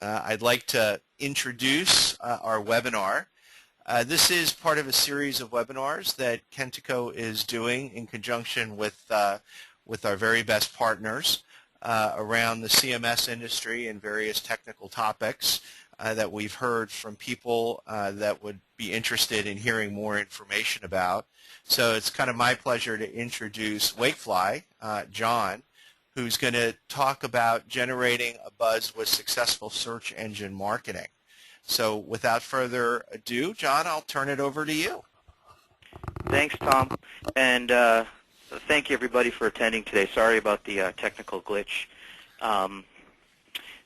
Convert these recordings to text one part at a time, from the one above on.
I'd like to introduce our webinar. This is part of a series of webinars that Kentico is doing in conjunction with our very best partners around the CMS industry and various technical topics that we've heard from people that would be interested in hearing more information about. So it's kind of my pleasure to introduce Wakefly, John, who's going to talk about generating a buzz with successful search engine marketing. So without further ado, John, I'll turn it over to you. Thanks, Tom, and thank you everybody for attending today. Sorry about the technical glitch.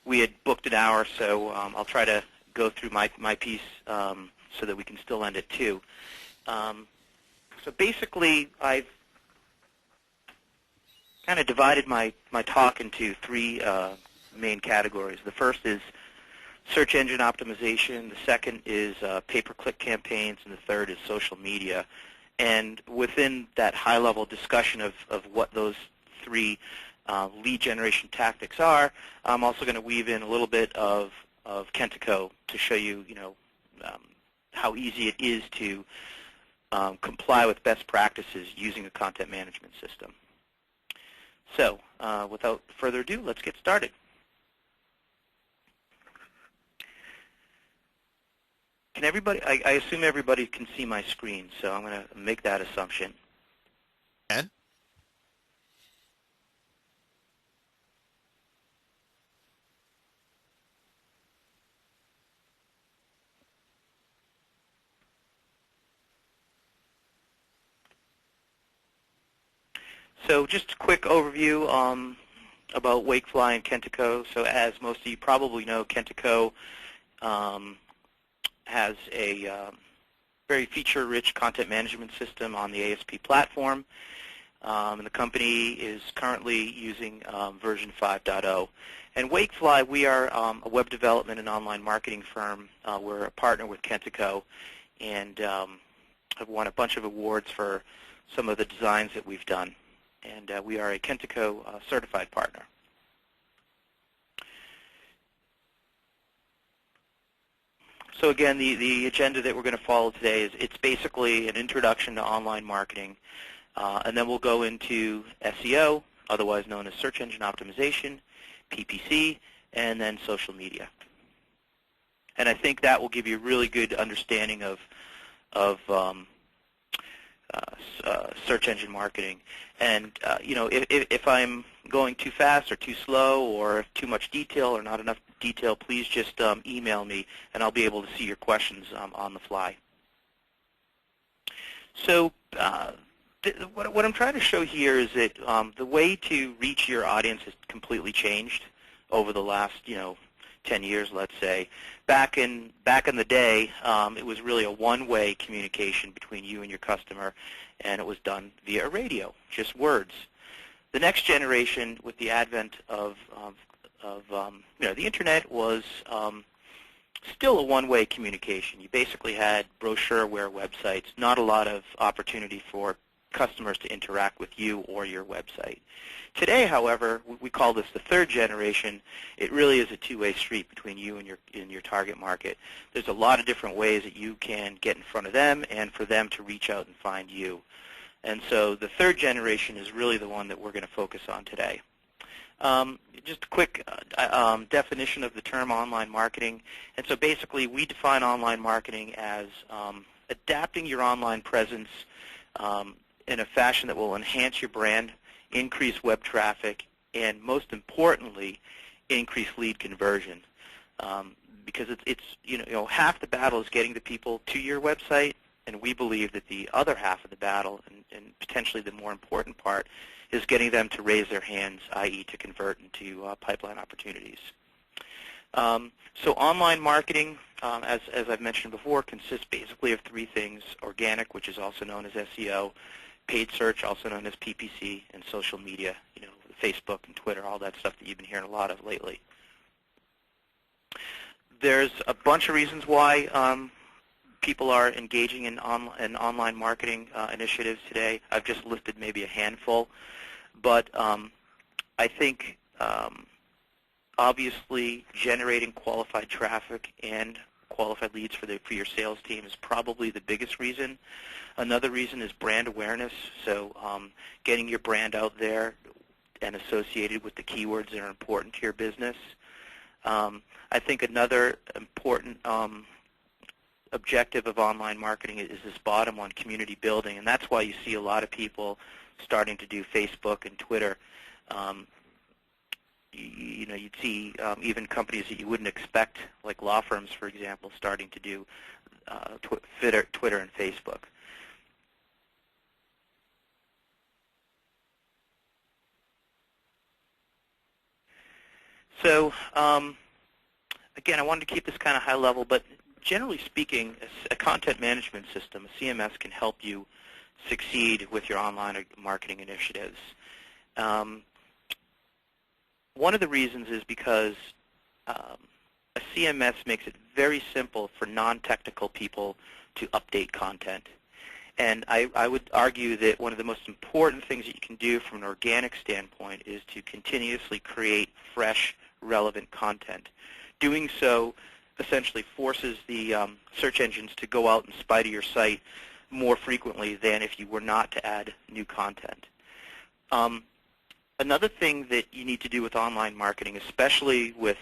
We had booked an hour, so I'll try to go through my piece so that we can still end at 2. So basically, I've kind of divided my talk into 3 main categories. The first is search engine optimization, the second is pay-per-click campaigns, and the third is social media. And within that high-level discussion of what those 3 lead generation tactics are, I'm also going to weave in a little bit of Kentico to show you, how easy it is to comply with best practices using a content management system. So, without further ado, let's get started. Can everybody, I assume everybody can see my screen, so I'm going to make that assumption. And? So just a quick overview about Wakefly and Kentico. So as most of you probably know, Kentico has a very feature-rich content management system on the ASP platform. And the company is currently using version 5.0. And Wakefly, we are a web development and online marketing firm. We're a partner with Kentico and have won a bunch of awards for some of the designs that we've done. And we are a Kentico certified partner. So again, the agenda that we're going to follow today is it's basically an introduction to online marketing, and then we'll go into SEO, otherwise known as search engine optimization, PPC, and then social media. And I think that will give you a really good understanding of search engine marketing. And if I'm going too fast or too slow or too much detail or not enough detail, please just email me and I'll be able to see your questions on the fly. So what I'm trying to show here is that the way to reach your audience has completely changed over the last 10 years, let's say. Back in the day, it was really a one-way communication between you and your customer, and it was done via radio, just words. The next generation, with the advent of the internet, was still a one-way communication. You basically had brochure-aware websites, not a lot of opportunity for customers to interact with you or your website. Today, however, we call this the third generation. It really is a two-way street between you and your target market. There's a lot of different ways that you can get in front of them and for them to reach out and find you. And so the third generation is really the one that we're going to focus on today. Just a quick definition of the term online marketing. And so basically we define online marketing as adapting your online presence in a fashion that will enhance your brand, increase web traffic, and most importantly, increase lead conversion. Because it's half the battle is getting the people to your website, and we believe that the other half of the battle, and potentially the more important part, is getting them to raise their hands, i.e. to convert into pipeline opportunities. So online marketing, as I've mentioned before, consists basically of 3 things: organic, which is also known as SEO, paid search, also known as PPC, and social media, Facebook and Twitter, all that stuff that you've been hearing a lot of lately. There's a bunch of reasons why people are engaging in online marketing initiatives today. I've just listed maybe a handful, but I think Obviously, generating qualified traffic and qualified leads for your sales team is probably the biggest reason. Another reason is brand awareness, so getting your brand out there and associated with the keywords that are important to your business. I think another important objective of online marketing is this bottom one, community building, and that's why you see a lot of people starting to do Facebook and Twitter. You'd see even companies that you wouldn't expect, like law firms, for example, starting to do Twitter and Facebook. So again, I wanted to keep this kind of high level, but generally speaking, a content management system, a CMS, can help you succeed with your online marketing initiatives. One of the reasons is because a CMS makes it very simple for non-technical people to update content. And I would argue that one of the most important things that you can do from an organic standpoint is to continuously create fresh, relevant content. Doing so essentially forces the search engines to go out and spider your site more frequently than if you were not to add new content. Another thing that you need to do with online marketing, especially with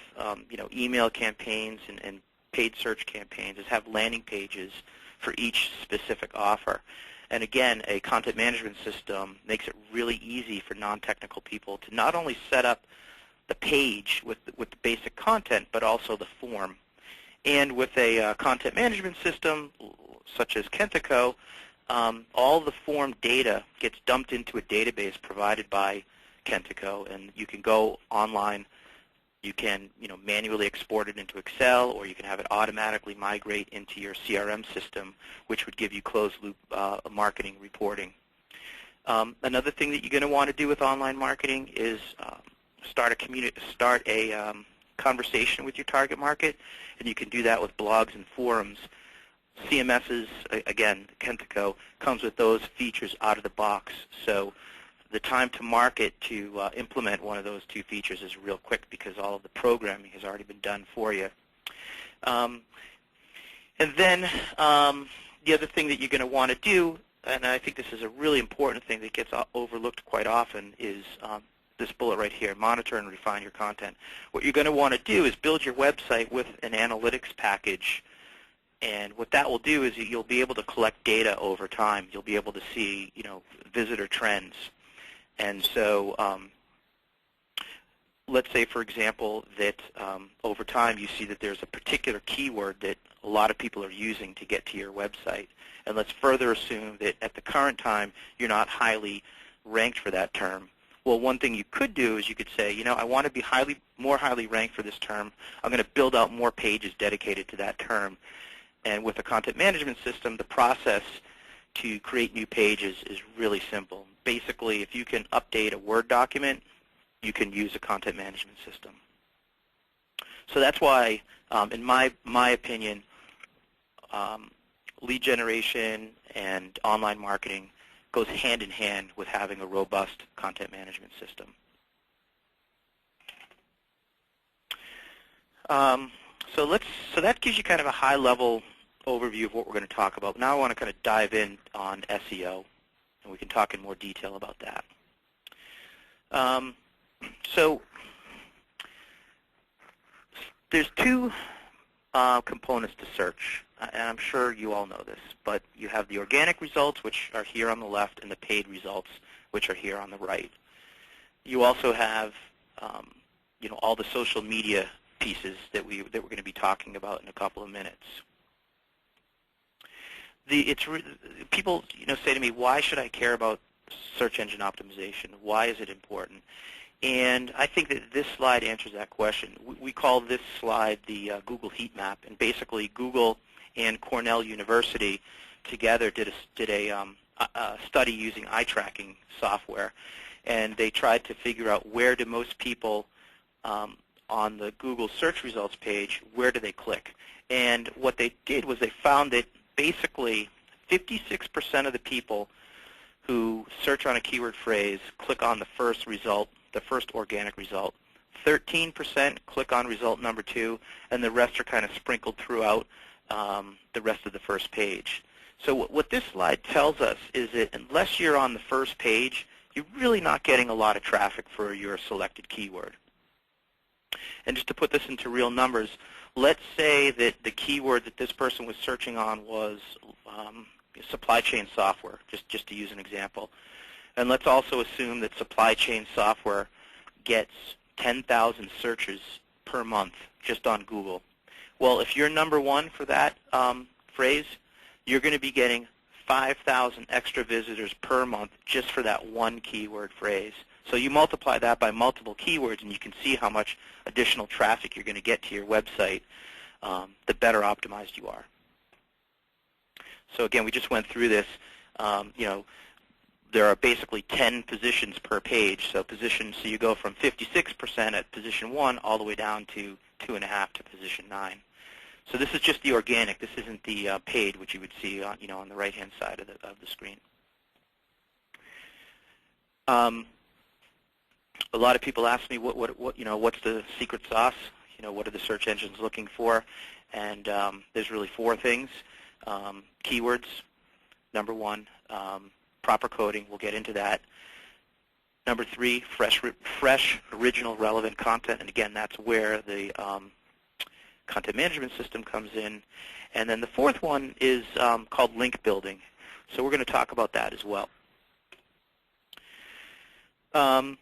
email campaigns and paid search campaigns, is have landing pages for each specific offer. And again, a content management system makes it really easy for non-technical people to not only set up the page with the basic content, but also the form. And with a content management system such as Kentico, all the form data gets dumped into a database provided by Kentico, and you can go online. You can manually export it into Excel, or you can have it automatically migrate into your CRM system, which would give you closed-loop marketing reporting. Another thing that you're going to want to do with online marketing is start a conversation with your target market, and you can do that with blogs and forums. CMS's, again, Kentico, comes with those features out of the box, so the time to market to implement one of those two features is real quick because all of the programming has already been done for you. And then the other thing that you're going to want to do, and I think this is a really important thing that gets overlooked quite often, is this bullet right here, monitor and refine your content. What you're going to want to do is build your website with an analytics package. And what that will do is you'll be able to collect data over time. You'll be able to see, visitor trends. And so let's say, for example, that over time you see that there's a particular keyword that a lot of people are using to get to your website. And let's further assume that at the current time you're not highly ranked for that term. Well, one thing you could do is you could say, I want to be more highly ranked for this term. I'm going to build out more pages dedicated to that term. And with a content management system, the process to create new pages is really simple. Basically, if you can update a Word document, you can use a content management system. So that's why, in my opinion, lead generation and online marketing goes hand in hand with having a robust content management system. So that gives you kind of a high-level overview of what we're going to talk about. Now I want to kind of dive in on SEO, and we can talk in more detail about that. So there's two components to search, and I'm sure you all know this, but you have the organic results, which are here on the left, and the paid results, which are here on the right. You also have all the social media pieces that we're going to be talking about in a couple of minutes. People say to me, why should I care about search engine optimization? Why is it important? And I think that this slide answers that question. We call this slide the Google heat map, and basically Google and Cornell University together did a study using eye tracking software, and they tried to figure out where do most people on the Google search results page, where do they click? And what they did was they found that basically 56% of the people who search on a keyword phrase click on the first result, the first organic result. 13% click on result number 2, and the rest are kind of sprinkled throughout the rest of the first page. So what this slide tells us is that unless you're on the first page, you're really not getting a lot of traffic for your selected keyword. And just to put this into real numbers, let's say that the keyword that this person was searching on was supply chain software, just to use an example. And let's also assume that supply chain software gets 10,000 searches per month just on Google. Well, if you're number 1 for that phrase, you're going to be getting 5,000 extra visitors per month just for that one keyword phrase. So you multiply that by multiple keywords, and you can see how much additional traffic you're going to get to your website, the better optimized you are. So again, we just went through this. There are basically 10 positions per page. So you go from 56% at position 1 all the way down to 2.5 to position 9. So this is just the organic. This isn't the paid, which you would see on on the right-hand side of the screen. A lot of people ask me what's the secret sauce? What are the search engines looking for? And there's really 4 things. Keywords, number 1. Proper coding, we'll get into that. Number 3, fresh, original, relevant content, and again, that's where the content management system comes in. And then the 4th one is called link building. So we're going to talk about that as well. I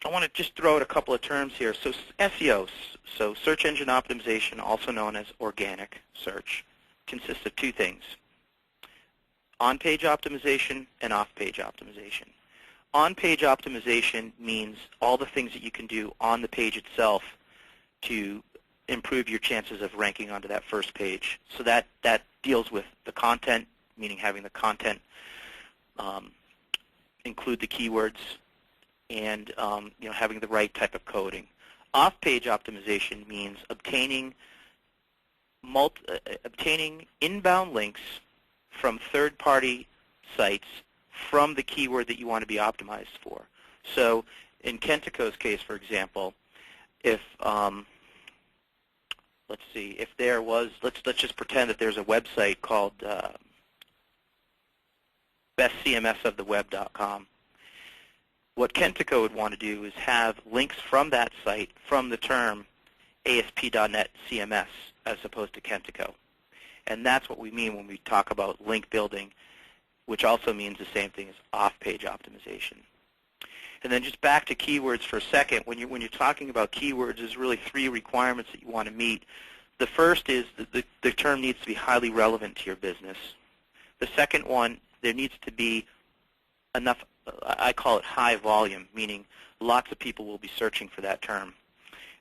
want to just throw out a couple of terms here. So SEO, so search engine optimization, also known as organic search, consists of 2 things: on-page optimization and off-page optimization. On-page optimization means all the things that you can do on the page itself to improve your chances of ranking onto that first page. So that deals with the content, meaning having the content include the keywords, and having the right type of coding. Off-page optimization means obtaining inbound links from third-party sites from the keyword that you want to be optimized for. So in Kentico's case, for example, if let's see, if there was, let's just pretend that there's a website called bestcmsoftheweb.com. What Kentico would want to do is have links from that site from the term ASP.NET CMS as opposed to Kentico. And that's what we mean when we talk about link building, which also means the same thing as off-page optimization. And then just back to keywords for a second. When you're talking about keywords, there's really 3 requirements that you want to meet. The first is that the term needs to be highly relevant to your business. The second one, there needs to be enough, I call it high volume, meaning lots of people will be searching for that term.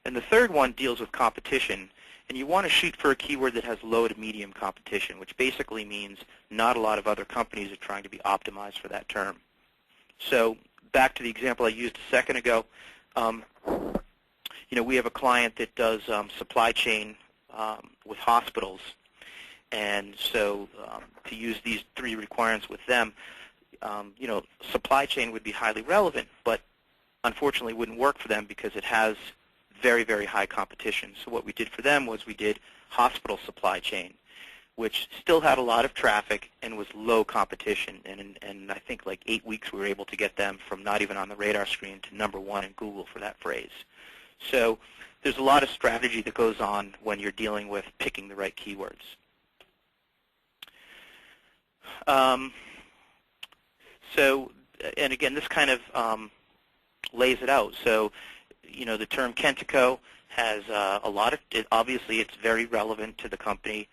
And the third one deals with competition. And you want to shoot for a keyword that has low to medium competition, which basically means not a lot of other companies are trying to be optimized for that term. So back to the example I used a second ago, we have a client that does supply chain with hospitals. And so to use these 3 requirements with them, supply chain would be highly relevant, but unfortunately wouldn't work for them because it has very, very high competition. So what we did for them was we did hospital supply chain, which still had a lot of traffic and was low competition. And I think like 8 weeks we were able to get them from not even on the radar screen to number 1 in Google for that phrase. So there's a lot of strategy that goes on when you're dealing with picking the right keywords. And again, this kind of lays it out. So the term Kentico has a lot of, obviously it's very relevant to the company.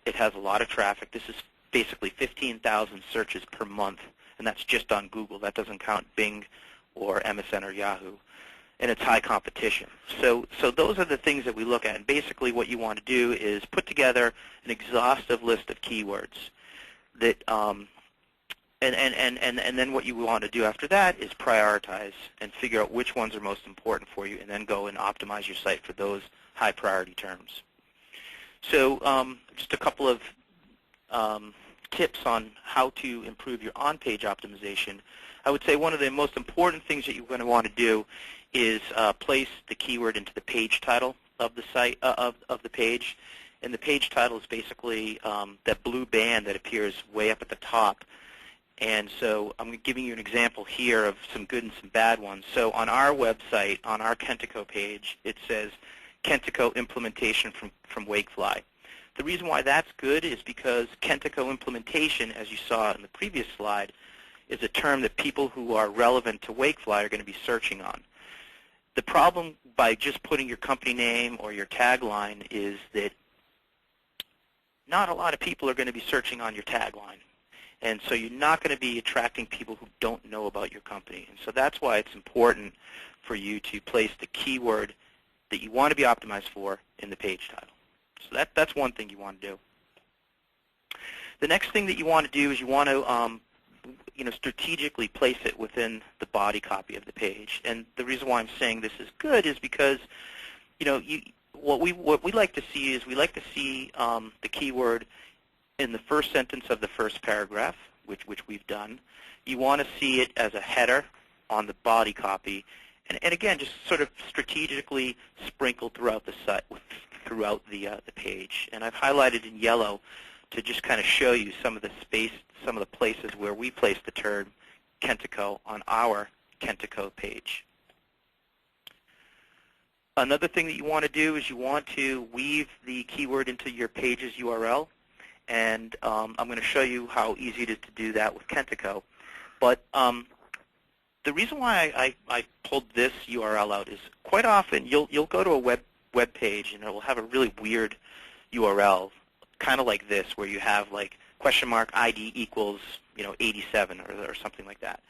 It has a lot of traffic. This is basically 15,000 searches per month, and that's just on Google. That doesn't count Bing or MSN or Yahoo. And it's high competition. So those are the things that we look at. And basically what you want to do is put together an exhaustive list of keywords that and then what you want to do after that is prioritize and figure out which ones are most important for you, and then go and optimize your site for those high priority terms. So just a couple of tips on how to improve your on-page optimization. I would say one of the most important things that you're going to want to do is place the keyword into the page title of the site of the page. And the page title is basically that blue band that appears way up at the top. And so I'm giving you an example here of some good and some bad ones. So on our website, on our Kentico page, it says Kentico implementation from Wakefly. The reason why that's good is because Kentico implementation, as you saw in the previous slide, is a term that people who are relevant to Wakefly are going to be searching on. The problem by just putting your company name or your tagline is that not a lot of people are going to be searching on your tagline. And so you're not going to be attracting people who don't know about your company. And so that's why it's important for you to place the keyword that you want to be optimized for in the page title. So that's one thing you want to do. The next thing that you want to do is you want to strategically place it within the body copy of the page. And the reason why I'm saying this is good is because what we like to see is we like to see the keyword in the first sentence of the first paragraph, which we've done. You want to see it as a header on the body copy, and again, just sort of strategically sprinkled throughout the site, throughout the page. And I've highlighted in yellow to just kind of show you some of the places where we place the term Kentico on our Kentico page. Another thing that you want to do is you want to weave the keyword into your page's URL. And I'm going to show you how easy it is to do that with Kentico. But the reason why I pulled this URL out is quite often you'll go to a web page and it will have a really weird URL, kind of like this, where you have like $ID equals 87 or something like that.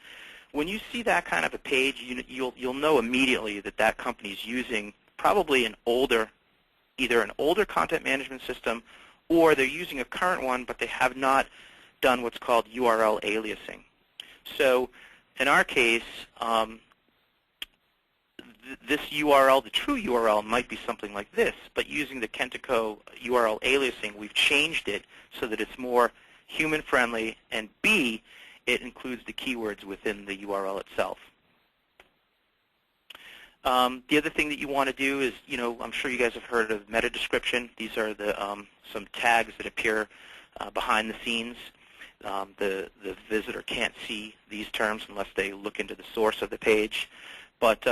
When you see that kind of a page, you'll know immediately that that company is using probably either an older content management system, or they're using a current one, but they have not done what's called URL aliasing. So in our case, this URL, the true URL, might be something like this, but using the Kentico URL aliasing, we've changed it so that it's more human-friendly, and B, it includes the keywords within the URL itself. The other thing that you want to do is, I'm sure you guys have heard of meta description. These are the some tags that appear behind the scenes. The visitor can't see these terms unless they look into the source of the page. But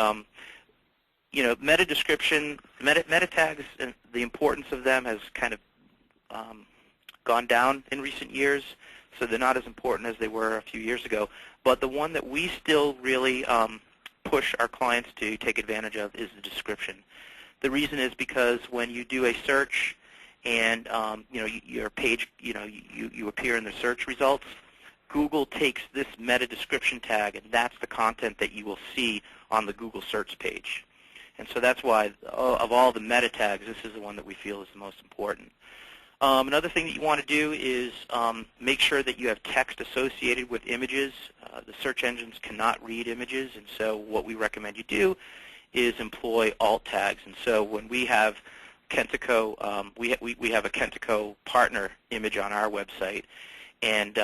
meta description, meta tags, and the importance of them has kind of gone down in recent years, so they're not as important as they were a few years ago. But the one that we still really push our clients to take advantage of is the description. The reason is because when you do a search and your page, you appear in the search results, Google takes this meta description tag, and that's the content that you will see on the Google search page. And so that's why, of all the meta tags, this is the one that we feel is the most important. Another thing that you want to do is make sure that you have text associated with images. The search engines cannot read images, and so what we recommend you do is employ alt tags. And so when we have Kentico, we have a Kentico partner image on our website, and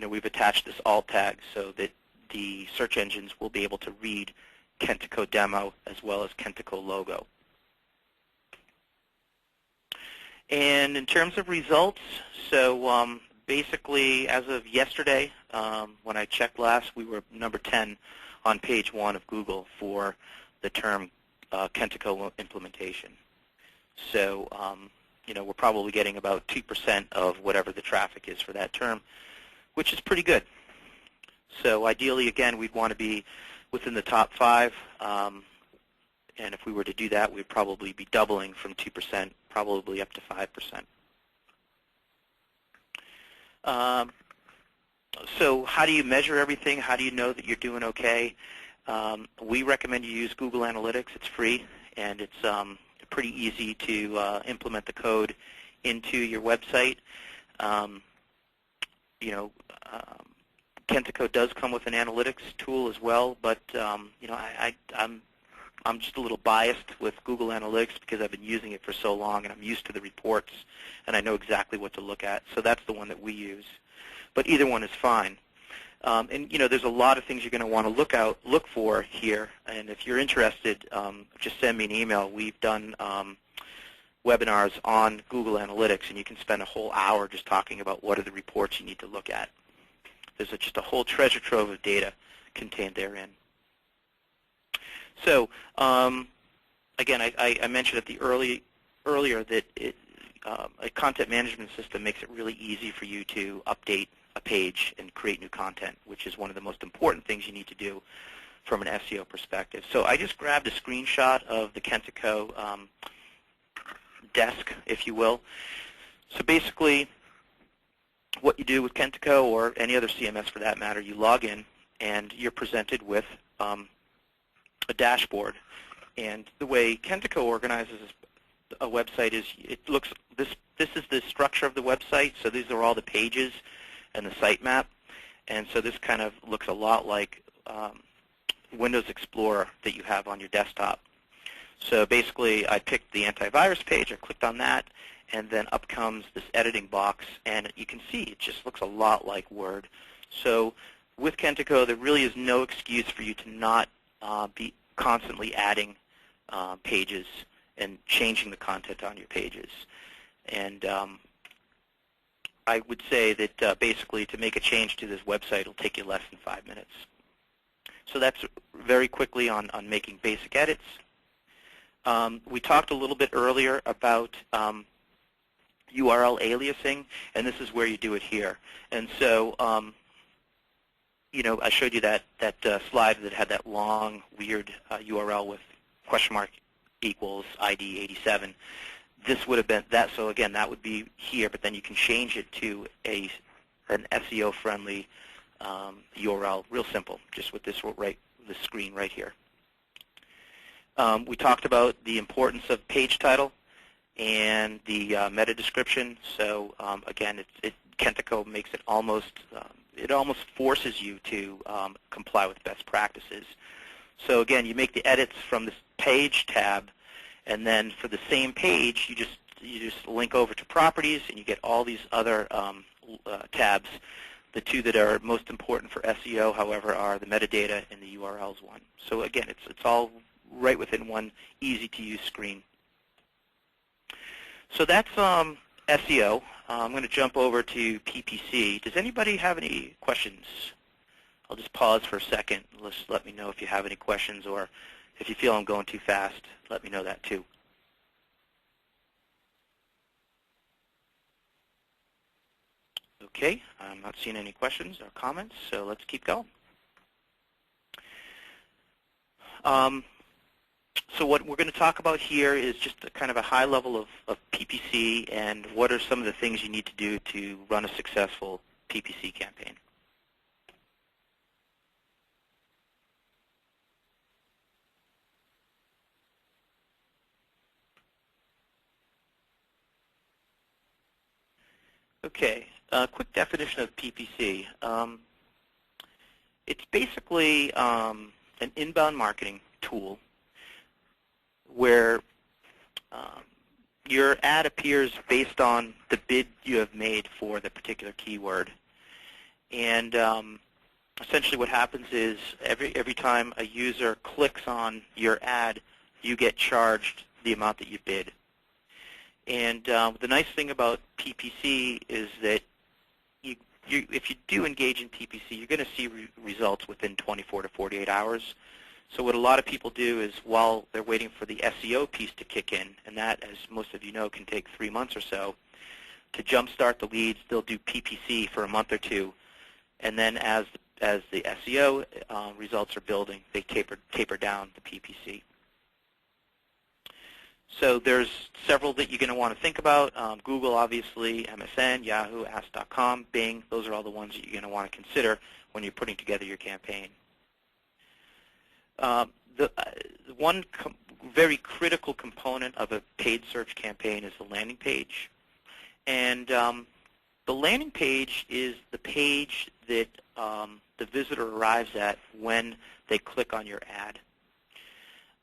we've attached this alt tag so that the search engines will be able to read Kentico demo as well as Kentico logo. And in terms of results, so basically as of yesterday, when I checked last, we were number 10 on page 1 of Google for the term Kentico implementation. So we're probably getting about 2% of whatever the traffic is for that term, which is pretty good. So ideally, again, we'd want to be within the top 5. And if we were to do that, we'd probably be doubling from 2%, probably up to 5%. So how do you measure everything? How do you know that you're doing okay? We recommend you use Google Analytics. It's free, and it's pretty easy to implement the code into your website. Kentico does come with an analytics tool as well, but I'm just a little biased with Google Analytics because I've been using it for so long, and I'm used to the reports, and I know exactly what to look at. So that's the one that we use. But either one is fine. And there's a lot of things you're going to want to look for here. And if you're interested, just send me an email. We've done webinars on Google Analytics, and you can spend a whole hour just talking about what are the reports you need to look at. There's just a whole treasure trove of data contained therein. So again, I mentioned at the earlier that a content management system makes it really easy for you to update a page and create new content, which is one of the most important things you need to do from an SEO perspective. So I just grabbed a screenshot of the Kentico desk, if you will. So basically, what you do with Kentico, or any other CMS for that matter, you log in and you're presented with a dashboard. And the way Kentico organizes a website is, this is the structure of the website. So these are all the pages and the sitemap. And so this kind of looks a lot like Windows Explorer that you have on your desktop. So basically, I picked the antivirus page, I clicked on that, and then up comes this editing box, and you can see it just looks a lot like Word. So with Kentico, there really is no excuse for you to not be constantly adding pages and changing the content on your pages. And I would say that basically to make a change to this website will take you less than 5 minutes. So that's very quickly on making basic edits. We talked a little bit earlier about URL aliasing, and this is where you do it here. And so, I showed you that slide that had that long, weird URL with question mark equals ID 87. This would have been that. So again, that would be here, but then you can change it to an SEO-friendly URL. Real simple, just with this screen right here. We talked about the importance of page title and the meta description. So again, Kentico makes it almost forces you to comply with best practices. So again, you make the edits from this page tab, and then for the same page, you just link over to properties, and you get all these other tabs. The two that are most important for SEO, however, are the metadata and the URLs one. So again, it's all right within one easy-to-use screen. So that's SEO. I'm going to jump over to PPC. Does anybody have any questions? I'll just pause for a second. Just let me know if you have any questions, or if you feel I'm going too fast, let me know that too. Okay, I'm not seeing any questions or comments, so let's keep going. So what we're going to talk about here is just a kind of a high level of PPC and what are some of the things you need to do to run a successful PPC campaign. Okay, a quick definition of PPC. It's basically an inbound marketing tool where your ad appears based on the bid you have made for the particular keyword. And essentially what happens is every time a user clicks on your ad, you get charged the amount that you bid. And the nice thing about PPC is that if you do engage in PPC, you're going to see results within 24 to 48 hours. So what a lot of people do is, while they're waiting for the SEO piece to kick in, and that, as most of you know, can take 3 months or so, to jumpstart the leads, they'll do PPC for a month or two, and then as the SEO results are building, they taper down the PPC. So there's several that you're going to want to think about. Google, obviously, MSN, Yahoo, Ask.com, Bing. Those are all the ones that you're going to want to consider when you're putting together your campaign. The one very critical component of a paid search campaign is the landing page. And the landing page is the page that the visitor arrives at when they click on your ad.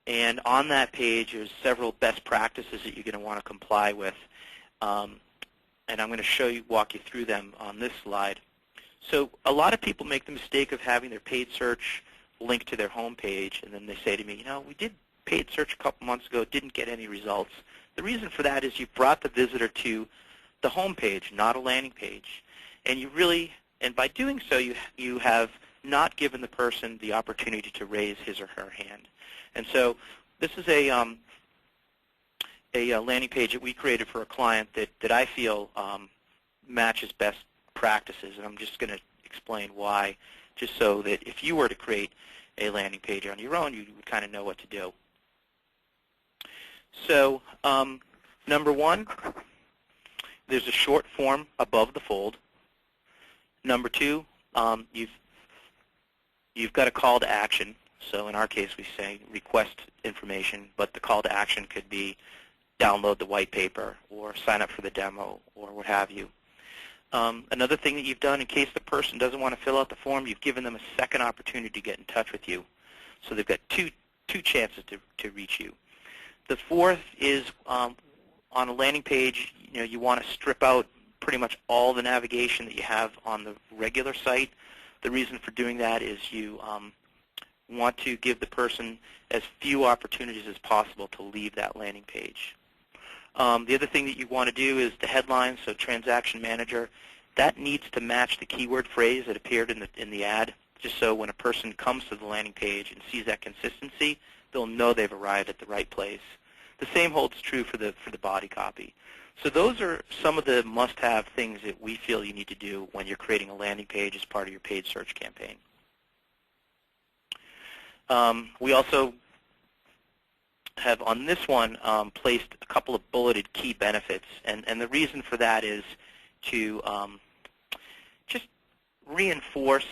And on that page, there's several best practices that you're going to want to comply with. And I'm going to walk you through them on this slide. So a lot of people make the mistake of having their paid search linked to their home page, and then they say to me, we did paid search a couple months ago, didn't get any results. The reason for that is you brought the visitor to the home page, not a landing page. And by doing so, you have not given the person the opportunity to raise his or her hand. And so this is a landing page that we created for a client that I feel matches best practices, and I'm just going to explain why, just so that if you were to create a landing page on your own, you would kind of know what to do. So number one, there's a short form above the fold. Number two, you've got a call to action. So in our case, we say request information, but the call to action could be download the white paper or sign up for the demo or what have you. Another thing that you've done, in case the person doesn't want to fill out the form, you've given them a second opportunity to get in touch with you. So they've got two chances to reach you. The fourth is on a landing page, you want to strip out pretty much all the navigation that you have on the regular site. The reason for doing that is you want to give the person as few opportunities as possible to leave that landing page. The other thing that you want to do is the headline, so Transaction Manager. That needs to match the keyword phrase that appeared in the ad, just so when a person comes to the landing page and sees that consistency, they'll know they've arrived at the right place. The same holds true for the body copy. So those are some of the must-have things that we feel you need to do when you're creating a landing page as part of your paid search campaign. We also have on this one placed a couple of bulleted key benefits, and the reason for that is to just reinforce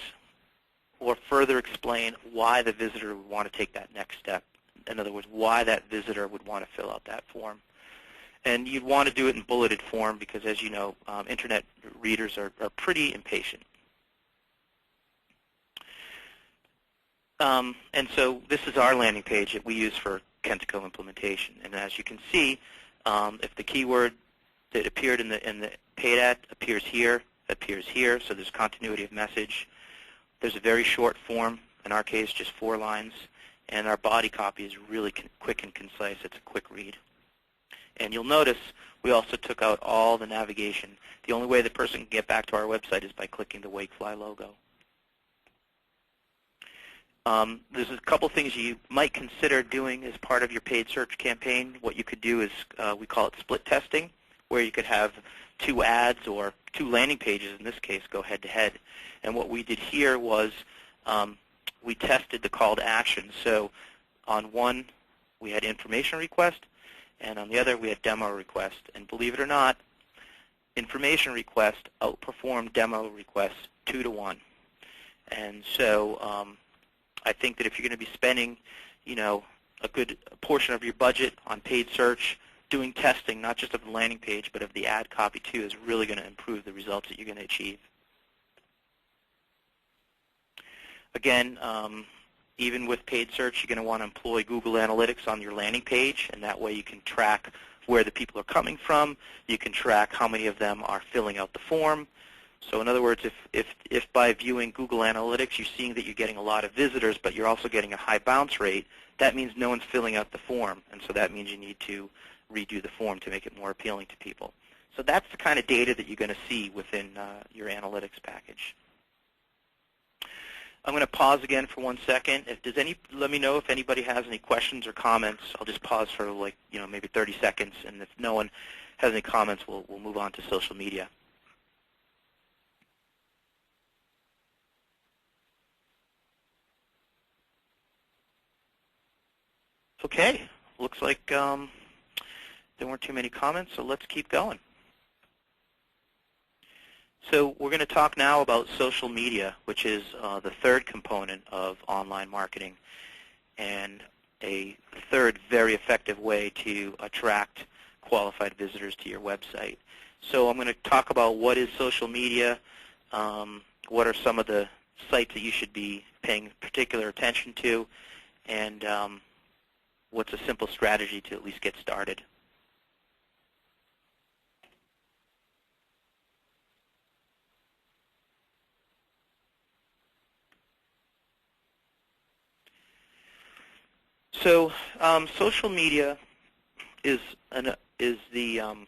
or further explain why the visitor would want to take that next step. In other words, why that visitor would want to fill out that form. And you'd want to do it in bulleted form because, as you know, internet readers are pretty impatient. And so this is our landing page that we use for Kentico implementation. And as you can see, if the keyword that appeared in the paid ad appears here, so there's continuity of message. There's a very short form, in our case just 4 lines, and our body copy is really quick and concise. It's a quick read. And you'll notice we also took out all the navigation. The only way the person can get back to our website is by clicking the Wakefly logo. There's a couple things you might consider doing as part of your paid search campaign. What you could do is, we call it split testing, where you could have 2 ads or 2 landing pages, in this case, go head-to-head. And what we did here was we tested the call to action. So on one, we had information request, and on the other, we had demo request. And believe it or not, information request outperformed demo request 2 to 1. And so I think that if you're going to be spending, a good portion of your budget on paid search, doing testing, not just of the landing page, but of the ad copy too, is really going to improve the results that you're going to achieve. Again, even with paid search, you're going to want to employ Google Analytics on your landing page, and that way you can track where the people are coming from. You can track how many of them are filling out the form. So in other words, if by viewing Google Analytics you're seeing that you're getting a lot of visitors, but you're also getting a high bounce rate, that means no one's filling out the form, and so that means you need to redo the form to make it more appealing to people. So that's the kind of data that you're going to see within your analytics package. I'm going to pause again for 1 second. Let me know if anybody has any questions or comments. I'll just pause for maybe 30 seconds, and if no one has any comments, we'll move on to social media. Okay, looks like there weren't too many comments, so let's keep going. So we're going to talk now about social media, which is the third component of online marketing and a third very effective way to attract qualified visitors to your website. So I'm going to talk about what is social media, what are some of the sites that you should be paying particular attention to, and what's a simple strategy to at least get started. So social media is the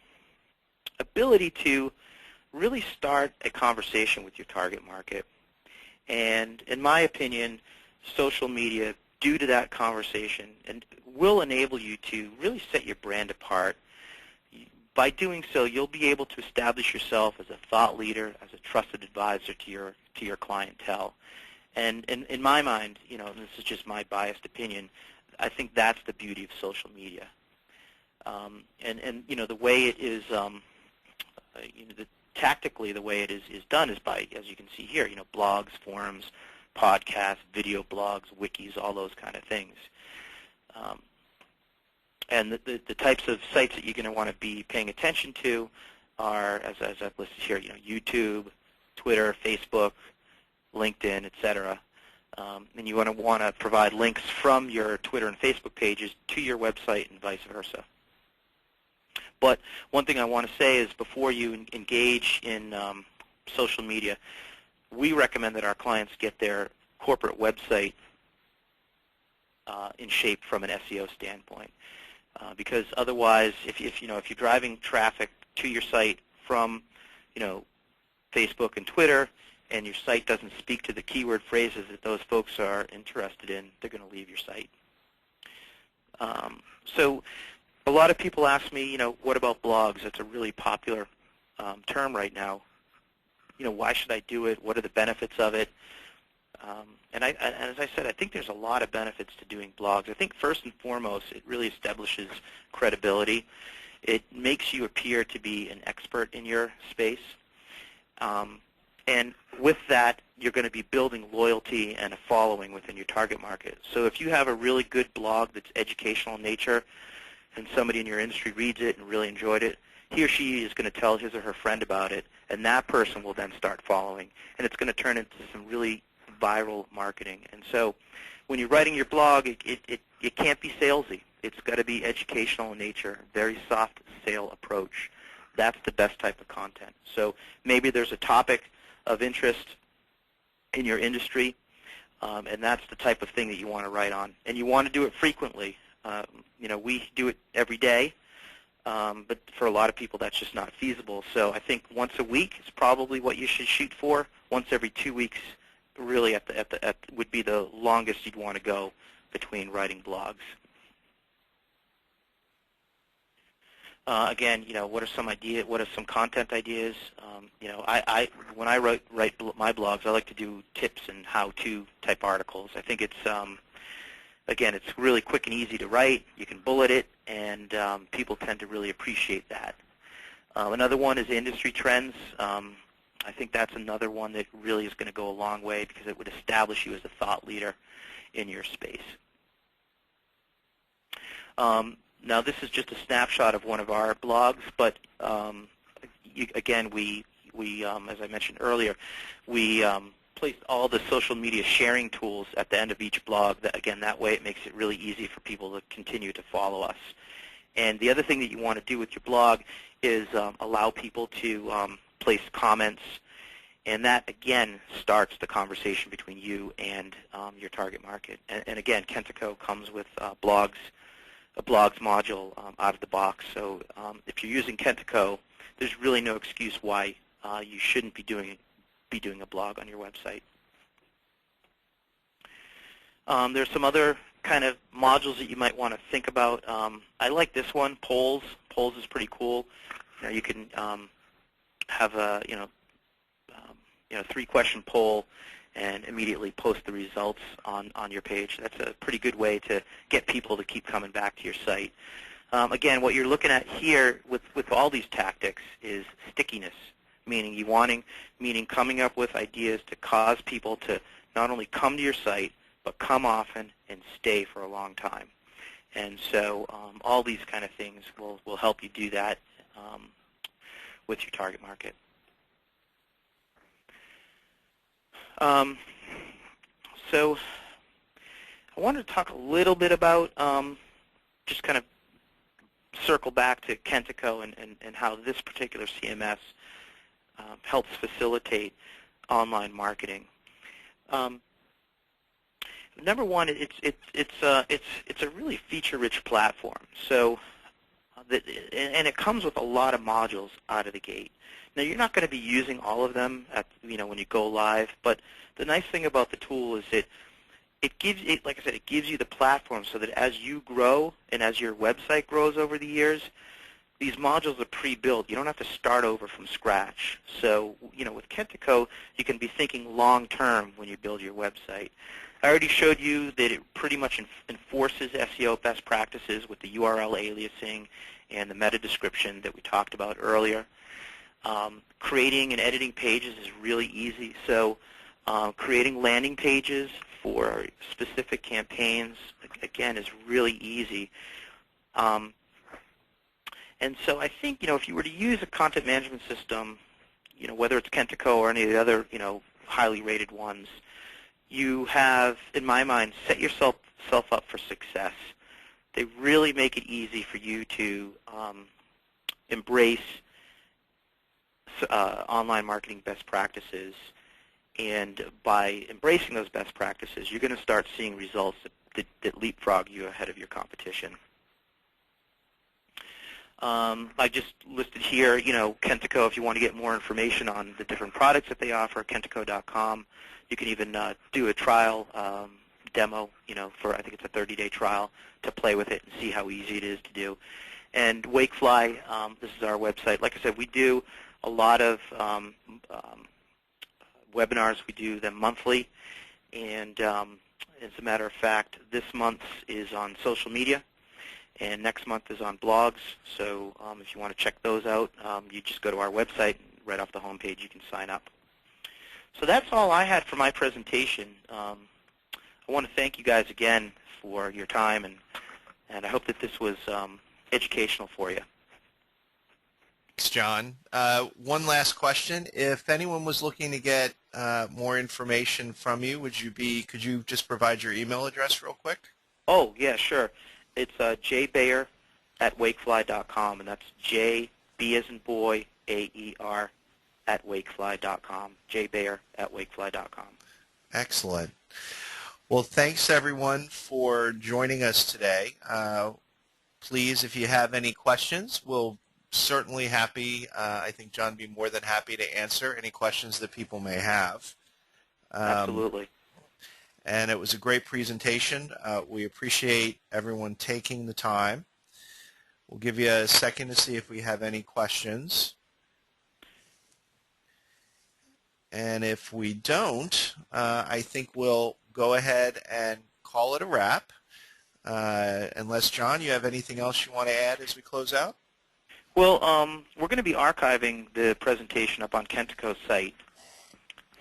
ability to really start a conversation with your target market. And in my opinion, social media, due to that conversation, and will enable you to really set your brand apart. By doing so, you'll be able to establish yourself as a thought leader, as a trusted advisor to your clientele. And in my mind, and this is just my biased opinion, I think that's the beauty of social media. The way it is, tactically, the way it is done is by, as you can see here, blogs, forums, podcasts, video blogs, wikis, all those kind of things. And the types of sites that you're going to want to be paying attention to are, as I've listed here, YouTube, Twitter, Facebook, LinkedIn, etc. And you want to provide links from your Twitter and Facebook pages to your website and vice versa. But one thing I want to say is before you engage in social media, we recommend that our clients get their corporate website in shape from an SEO standpoint. Because otherwise, if you're driving traffic to your site from Facebook and Twitter, and your site doesn't speak to the keyword phrases that those folks are interested in, they're going to leave your site. So a lot of people ask me, what about blogs? It's a really popular term right now. Why should I do it? What are the benefits of it? And as I said, I think there's a lot of benefits to doing blogs. I think first and foremost, it really establishes credibility. It makes you appear to be an expert in your space. And with that, you're going to be building loyalty and a following within your target market. So if you have a really good blog that's educational in nature and somebody in your industry reads it and really enjoyed it, he or she is going to tell his or her friend about it, and that person will then start following. And it's going to turn into some really viral marketing. And so when you're writing your blog, it can't be salesy. It's got to be educational in nature, very soft sale approach. That's the best type of content. So maybe there's a topic of interest in your industry, and that's the type of thing that you want to write on. And you want to do it frequently. We do it every day, but for a lot of people that's just not feasible. So I think once a week is probably what you should shoot for. Once every 2 weeks really would be the longest you'd want to go between writing blogs. Again, what are some ideas? What are some content ideas? When I write my blogs, I like to do tips and how-to type articles. I think it's again, it's really quick and easy to write. You can bullet it, and people tend to really appreciate that. Another one is industry trends. I think that's another one that really is going to go a long way because it would establish you as a thought leader in your space. Now, this is just a snapshot of one of our blogs, but again, we as I mentioned earlier, we placed all the social media sharing tools at the end of each blog. That way it makes it really easy for people to continue to follow us. And the other thing that you want to do with your blog is allow people to place comments, and that, again, starts the conversation between you and your target market. And again, Kentico comes with a blogs module out of the box. So if you're using Kentico, there's really no excuse why you shouldn't be doing a blog on your website. There's some other kind of modules that you might want to think about. I like this one, polls. Polls is pretty cool. You can have a 3-question poll and immediately post the results on your page. That's a pretty good way to get people to keep coming back to your site. Again, what you're looking at here with all these tactics is stickiness, meaning coming up with ideas to cause people to not only come to your site, but come often and stay for a long time. And so all these kind of things will help you do that with your target market. So I wanted to talk a little bit about just kind of circle back to Kentico and how this particular CMS helps facilitate online marketing. number one, it's a really feature-rich platform. So, and it comes with a lot of modules out of the gate. Now, you're not going to be using all of them when you go live, but the nice thing about the tool is it gives it, like I said, it gives you the platform so that as you grow and as your website grows over the years, these modules are pre-built. You don't have to start over from scratch. So, with Kentico, you can be thinking long-term when you build your website. I already showed you that it pretty much enforces SEO best practices with the URL aliasing and the meta description that we talked about earlier. Creating and editing pages is really easy. So creating landing pages for specific campaigns, again, is really easy. And so I think, if you were to use a content management system, whether it's Kentico or any of the other, highly rated ones, you have, in my mind, set yourself up for success. They really make it easy for you to embrace online marketing best practices. And by embracing those best practices, you're going to start seeing results that leapfrog you ahead of your competition. I just listed here, Kentico, if you want to get more information on the different products that they offer, kentico.com. You can even do a trial demo, for, I think it's a 30-day trial to play with it and see how easy it is to do. And Wakefly, this is our website. Like I said, we do a lot of webinars. We do them monthly. And as a matter of fact, this month's is on social media. And next month is on blogs, so if you want to check those out, you just go to our website, and right off the home page you can sign up. So that's all I had for my presentation. I want to thank you guys again for your time, and I hope that this was educational for you. Thanks, John. One last question. If anyone was looking to get more information from you, could you just provide your email address real quick? Oh, yeah, sure. It's jbayer@wakefly.com, and that's J, B as in boy, A-E-R, @wakefly.com, jbayer@wakefly.com. Excellent. Well, thanks, everyone, for joining us today. Please, if you have any questions, we'll certainly I think John would be more than happy to answer any questions that people may have. Absolutely. And it was a great presentation. We appreciate everyone taking the time. We'll give you a second to see if we have any questions. And if we don't, I think we'll go ahead and call it a wrap. Unless, John, you have anything else you want to add as we close out? Well, we're going to be archiving the presentation up on Kentico's site.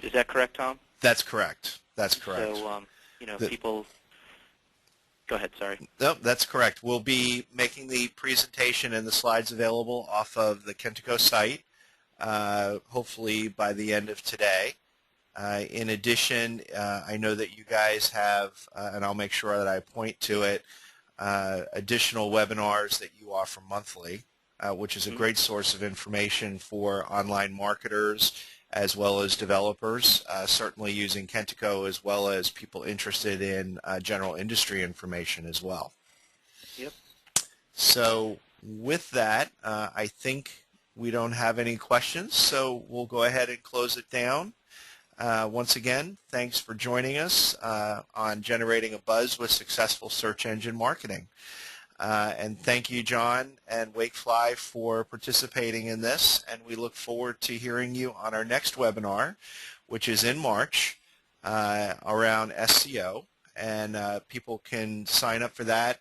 Is that correct, Tom? That's correct. That's correct. So, people... Go ahead, sorry. No, that's correct. We'll be making the presentation and the slides available off of the Kentico site, hopefully by the end of today. In addition, I know that you guys have, and I'll make sure that I point to it, additional webinars that you offer monthly, which is a great source of information for online marketers as well as developers, certainly using Kentico, as well as people interested in general industry information as well. Yep. So with that, I think we don't have any questions, so we'll go ahead and close it down. Once again, thanks for joining us on Generating a Buzz with Successful Search Engine Marketing. And thank you, John and Wakefly, for participating in this, and we look forward to hearing you on our next webinar, which is in March, around SEO, and people can sign up for that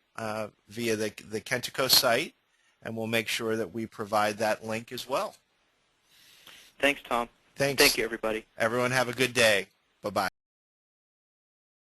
via the Kentico site, and we'll make sure that we provide that link as well. Thanks, Tom. Thanks. Thank you, everybody. Everyone have a good day. Bye-bye.